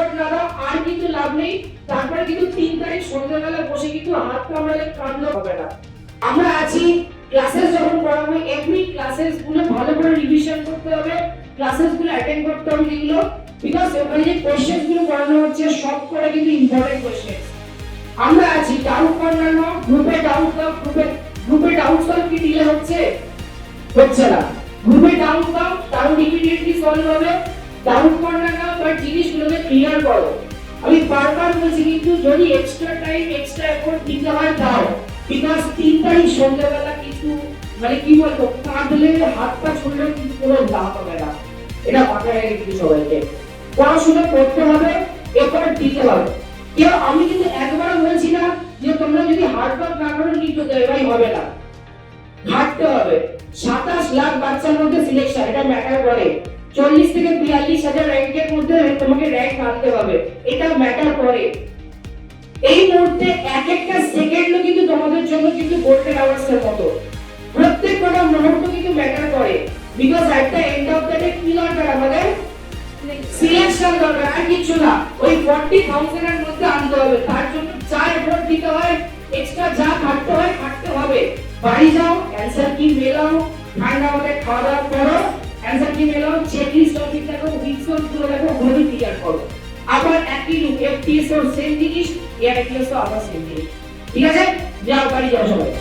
Effort না দাও আর কিন্তু লাভ নেই। তারপরে কিন্তু 3 তারিখ সন্ধ্যাবেলা বসে কিন্তু হাত কামড়ালে কামড় হবে না। আমরা আছি ক্লাসেস যখন পড়াবো এভরি ক্লাসেস গুলো ভালো করে রিভিশন করতে হবে, ক্লাসেস গুলো অ্যাটেন্ড করতে হবে যেগুলো, বিকজ ওখানে যে কোশ্চেন গুলো পড়ানো হচ্ছে সব করে কিন্তু ইম্পর্টেন্ট কোশ্চেন। আমরা আছি ডাউট কর্নার নাও, গ্রুপে ডাউট দাও, গ্রুপে ডাউট সলভ কি দিলে হচ্ছে না। গ্রুপে ডাউট দাও, ডাউট ইমিডিয়েটলি সলভ হবে। ডাউট কর্নার নাও, বাট জিনিসগুলোকে ক্লিয়ার করো। আমি বারবার বলছি কিন্তু যদি এক্সট্রা টাইম এক্সট্রা এফোর্ট দিতে হয় দাও, বিকজ 3 তারিখ সন্ধ্যাবেলা কিছু মানে কি বলবো কাঁদলে হাত পা ছুড়লে কিন্তু কোনো লাভ হবে না। এটা মাথায় রেখে কিন্তু সবাইকে পড়াশোনা করতে হবে, এফোর্ট দিতে হবে। কেউ আমি কিন্তু একবারও বলছি না যে তোমরা যদি হার্ড ওয়ার্ক না করো লিখতে দেবে, ভাই হবে না, হাঁটতে হবে। 27 লাখ বাচ্চার মধ্যে সিলেকশন, এটা ম্যাটার করে। 40 থেকে 42 হাজার র্যাঙ্কের মধ্যে তোমাকে র্যাঙ্ক আনতে হবে, এটা ম্যাটার করে। এই মুহূর্তে এক একটা সেকেন্ডও কিন্তু তোমাদের জন্য কিন্তু গোল্ডেন আওয়ার্সের মতো। প্রত্যেকটা মুহূর্ত কিন্তু ম্যাটার করে, because at the end of the day কি দরকার আমাদের? সিলেকশন দরকার, আর কিছু না। ওই 40,000 এর মধ্যে আনতে হবে, তার জন্য যা এফোর্ট দিতে হয়, এক্সট্রা যা খাটতে হয় খাটতে হবে। বাড়ি যাও, অ্যানসার কি মেলাও, ঠান্ডা মাথায় খাওয়া দাওয়া করো, অ্যানসার কি মেলাও, চেকলিস্ট টপিক দেখো, উইকসন গুলো দেখো, ওগুলো ক্লিয়ার করো। আবার একই রূপ এফটিএস এর সেম জিনিস, এআইটিএস আবার সেম জিনিস। ঠিক আছে, যাও বাড়ি যাও সবাই।